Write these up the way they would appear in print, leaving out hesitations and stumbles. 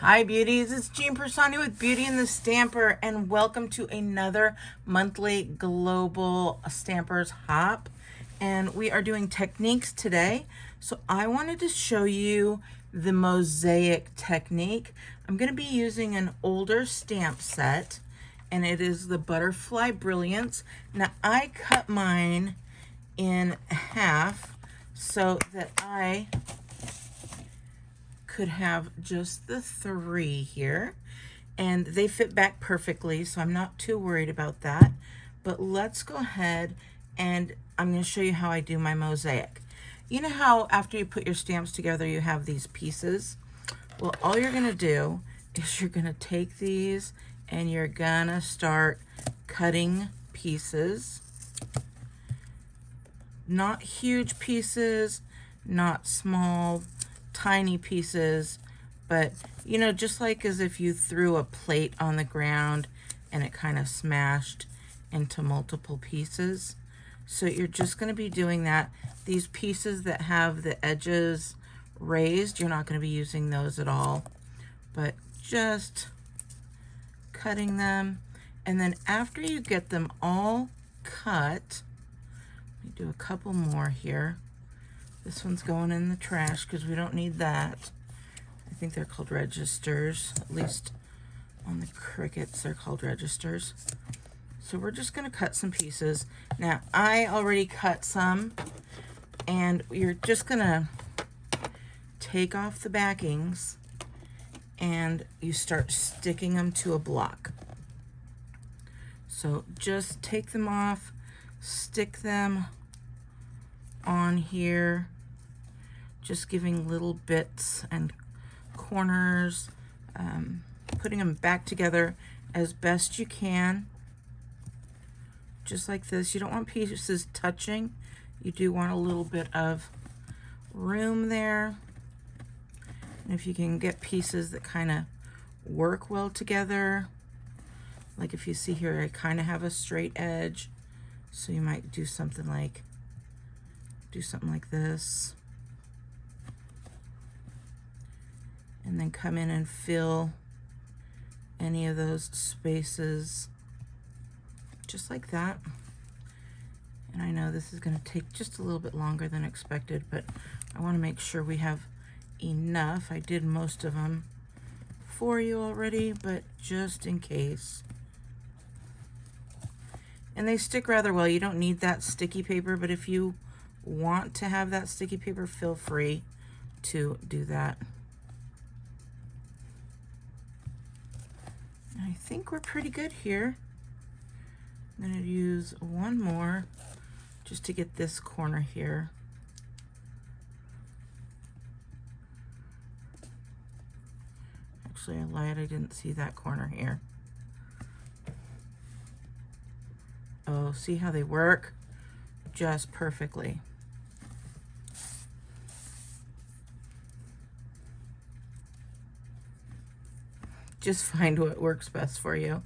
Hi beauties, it's Jean Piersanti with Beauty and the Stamper, and welcome to another monthly global Stampers Hop. And we are doing techniques today. So I wanted to show you the Mosaic Technique. I'm going to be using an older stamp set, and it is the Butterfly Brilliance. Now I cut mine in half so that I could have just the 3 here, and they fit back perfectly, so I'm not too worried about that. But let's go ahead and I'm going to show you how I do my mosaic. You know how after you put your stamps together you have these pieces? Well, all you're going to do is you're going to take these and you're going to start cutting pieces. Not huge pieces, not small tiny pieces, but you know, just like as if you threw a plate on the ground and it kind of smashed into multiple pieces. So you're just going to be doing that. These pieces that have the edges raised, you're not going to be using those at all, but just cutting them. And then after you get them all cut, let me do a couple more here. This one's going in the trash because we don't need that. I think they're called registers. At least on the Cricuts, they're called registers. So we're just going to cut some pieces. Now, I already cut some, and you're just going to take off the backings, and you start sticking them to a block. So just take them off, stick them on here, just giving little bits and corners, putting them back together as best you can, just like this. You don't want pieces touching. You do want a little bit of room there. And if you can get pieces that kind of work well together, like if you see here, I kind of have a straight edge, so you might do something like this. And then come in and fill any of those spaces just like that. And I know this is going to take just a little bit longer than expected, but I want to make sure we have enough. I did most of them for you already, but just in case. And they stick rather well. You don't need that sticky paper, but if you want to have that sticky paper, feel free to do that. I think we're pretty good here. I'm going to use one more just to get this corner here. Actually, I lied. I didn't see that corner here. Oh, see how they work? Just perfectly. Just find what works best for you.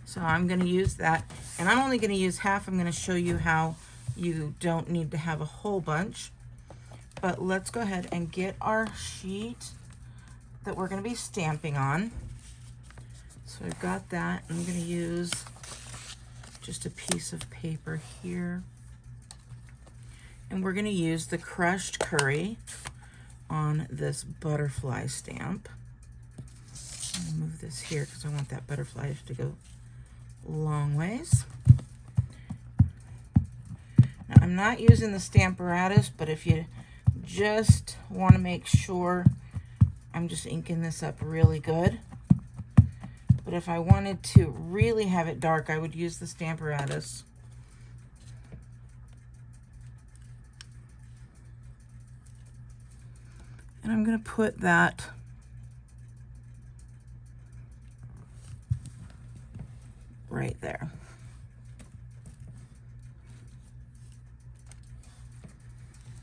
So I'm going to use that, and I'm only going to use half. I'm going to show you how you don't need to have a whole bunch. But let's go ahead and get our sheet that we're going to be stamping on. So I've got that. I'm going to use just a piece of paper here. And we're going to use the crushed curry on this butterfly stamp. I'll move this here because I want that butterfly to go long ways. Now, I'm not using the Stamparatus, but if you just want to make sure, I'm just inking this up really good. But if I wanted to really have it dark, I would use the Stamparatus. And I'm going to put that right there.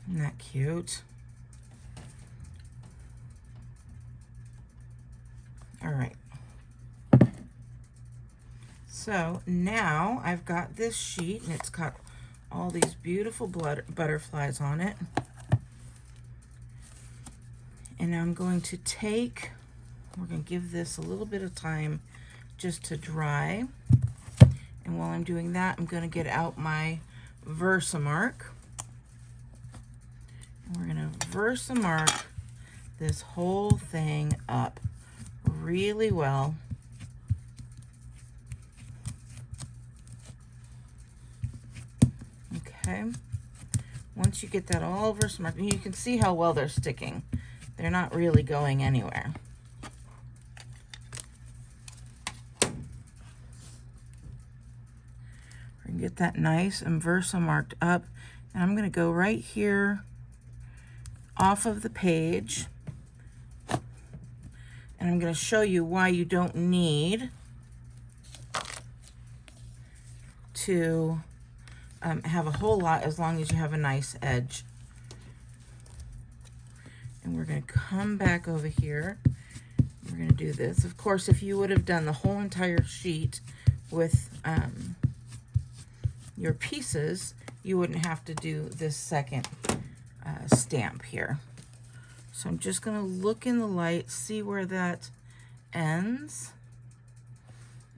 Isn't that cute? All right. So now I've got this sheet, and it's got all these beautiful butterflies on it. And I'm going to take We're going to give this a little bit of time just to dry. And while I'm doing that, I'm going to get out my Versamark. And we're going to Versamark this whole thing up really well. Okay. Once you get that all Versamark, and you can see how well they're sticking. They're not really going anywhere. We're going to get that nice and Versamarked up. And I'm going to go right here off of the page. And I'm going to show you why you don't need to have a whole lot as long as you have a nice edge. And we're going to come back over here. We're going to do this. Of course, if you would have done the whole entire sheet with your pieces, you wouldn't have to do this second stamp here. So I'm just going to look in the light, see where that ends.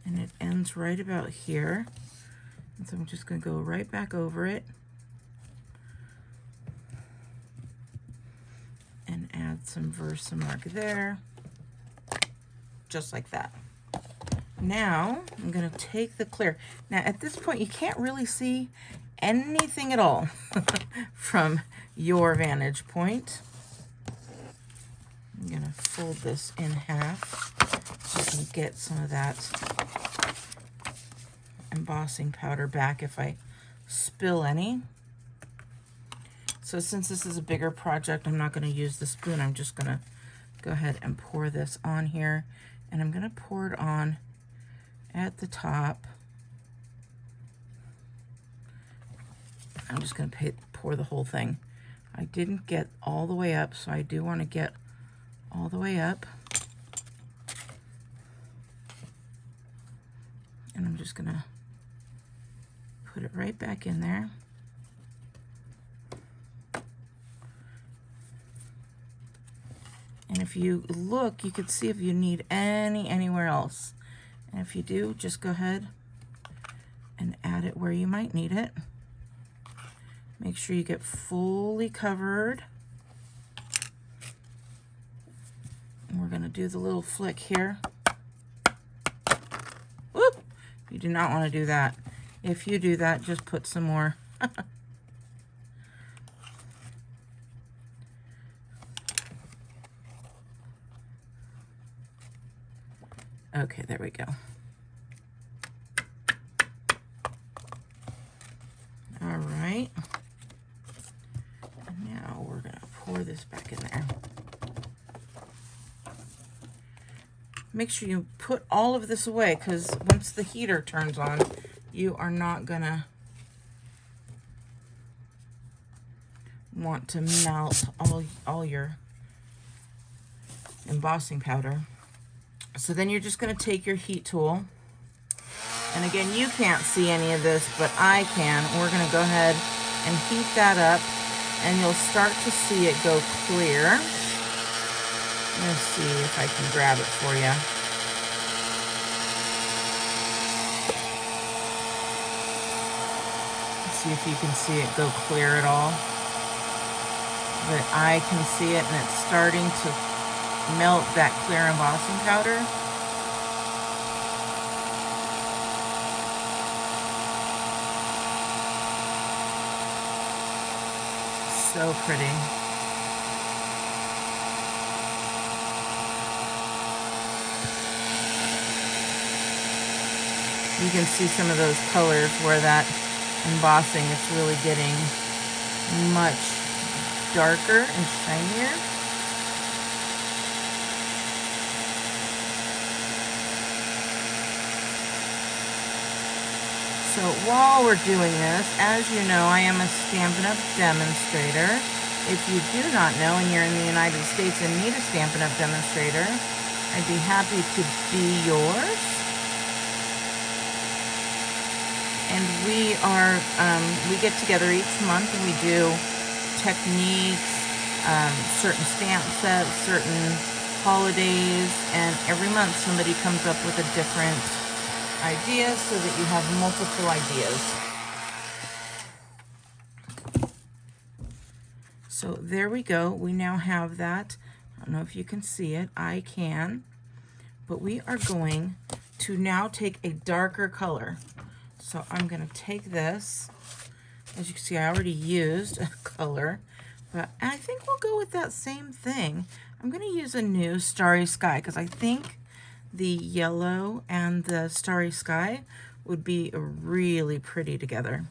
And it ends right about here. And so I'm just going to go right back over it and add some Versamark there, just like that. Now I'm going to take the clear. Now at this point you can't really see anything at all from your vantage point. I'm going to fold this in half so I can get some of that embossing powder back if I spill any. So since this is a bigger project, I'm not going to use the spoon. I'm just going to go ahead and pour this on here. And I'm going to pour it on at the top. I'm just going to pour the whole thing. I didn't get all the way up, so I do want to get all the way up. And I'm just going to put it right back in there. And if you look, you can see if you need anywhere else. And if you do, just go ahead and add it where you might need it. Make sure you get fully covered. And we're going to do the little flick here. Whoop! You do not want to do that. If you do that, just put some more. Okay, there we go. All right. And now we're going to pour this back in there. Make sure you put all of this away, because once the heater turns on, you are not going to want to melt all your embossing powder. So then you're just going to take your heat tool, and again, you can't see any of this, but I can. We're going to go ahead and heat that up, and you'll start to see it go clear. Let's see if I can grab it for you. Let's see if you can see it go clear at all. But I can see it, and it's starting to melt that clear embossing powder. So pretty. You can see some of those colors where that embossing is really getting much darker and shinier. So while we're doing this, as you know, I am a Stampin' Up! Demonstrator. If you do not know and you're in the United States and need a Stampin' Up! Demonstrator, I'd be happy to be yours. And we get together each month and we do techniques, certain stamp sets, certain holidays, and every month somebody comes up with a different idea so that you have multiple ideas. So there we go. We now have that. I don't know if you can see it. I can. But we are going to now take a darker color. So I'm going to take this. As you can see, I already used a color, but I think we'll go with that same thing. I'm going to use a new Starry Sky because I think the yellow and the Starry Sky would be really pretty together.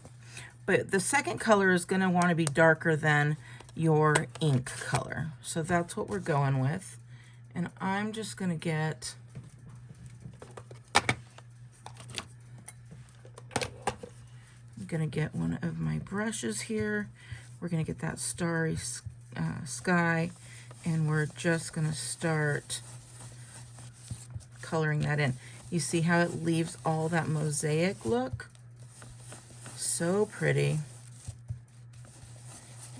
But the second color is going to want to be darker than your ink color. So that's what we're going with. And I'm just going to get one of my brushes here. We're going to get that Starry Sky, and we're just going to start coloring that in. You see how it leaves all that mosaic look? So pretty.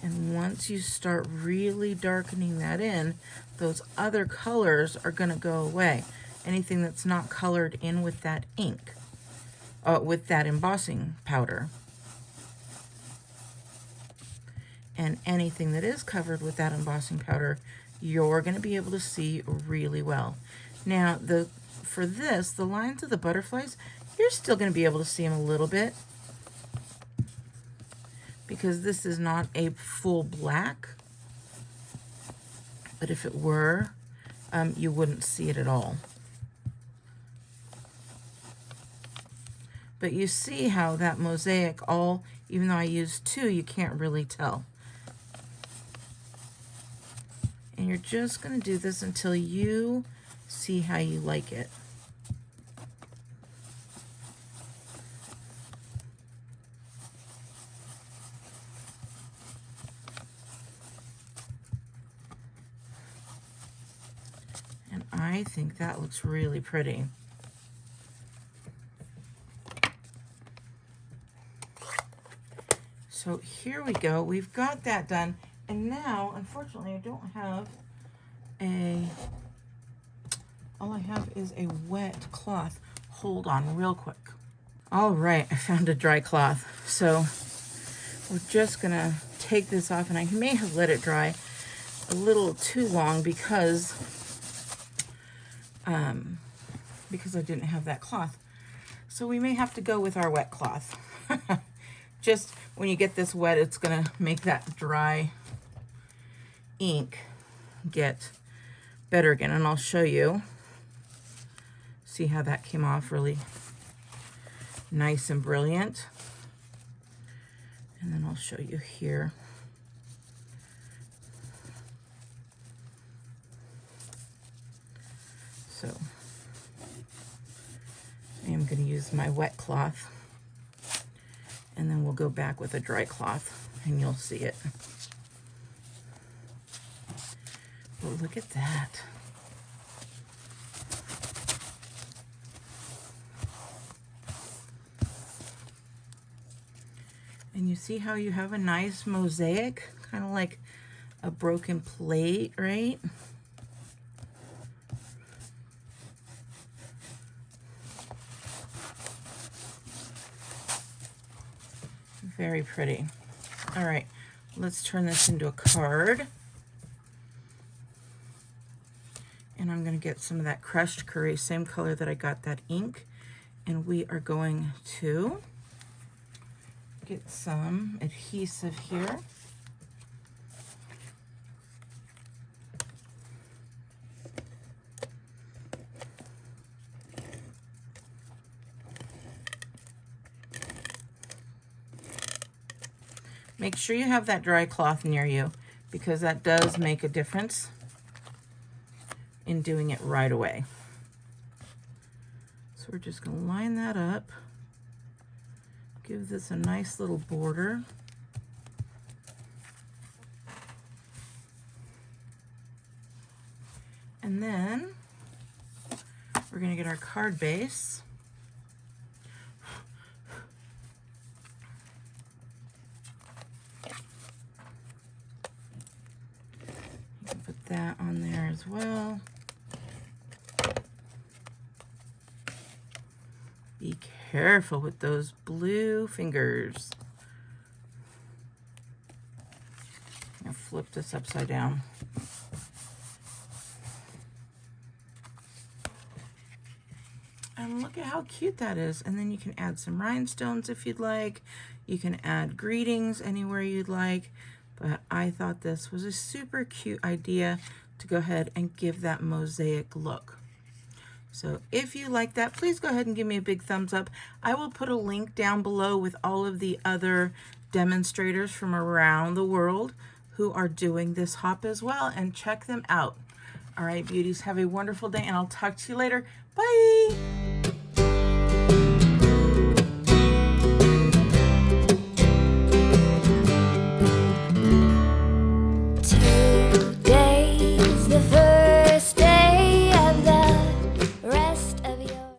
And once you start really darkening that in, those other colors are going to go away. Anything that's not colored in with that ink, with that embossing powder. And anything that is covered with that embossing powder, you're going to be able to see really well. Now, for this, the lines of the butterflies, you're still going to be able to see them a little bit, because this is not a full black, but if it were, you wouldn't see it at all. But you see how that mosaic even though I used two, you can't really tell. And you're just going to do this until you see how you like it. And I think that looks really pretty. So here we go. We've got that done. And now, unfortunately, I don't have all I have is a wet cloth. Hold on real quick. All right, I found a dry cloth. So we're just gonna take this off, and I may have let it dry a little too long because I didn't have that cloth. So we may have to go with our wet cloth. Just when you get this wet, it's gonna make that dry ink get better again, and I'll show you. See how that came off really nice and brilliant. And then I'll show you here. So I am going to use my wet cloth, and then we'll go back with a dry cloth and you'll see it. Oh, look at that. And you see how you have a nice mosaic, kind of like a broken plate, right? Very pretty. All right, let's turn this into a card. And I'm going to get some of that crushed curry, same color that I got that ink. And we are going to get some adhesive here. Make sure you have that dry cloth near you, because that does make a difference in doing it right away. So we're just going to line that up. Give this a nice little border. And then we're going to get our card base. You can put that on there as well. Careful with those blue fingers. I'll flip this upside down. And look at how cute that is. And then you can add some rhinestones if you'd like. You can add greetings anywhere you'd like. But I thought this was a super cute idea to go ahead and give that mosaic look. So if you like that, please go ahead and give me a big thumbs up. I will put a link down below with all of the other demonstrators from around the world who are doing this hop as well, and check them out. All right, beauties, have a wonderful day, and I'll talk to you later. Bye.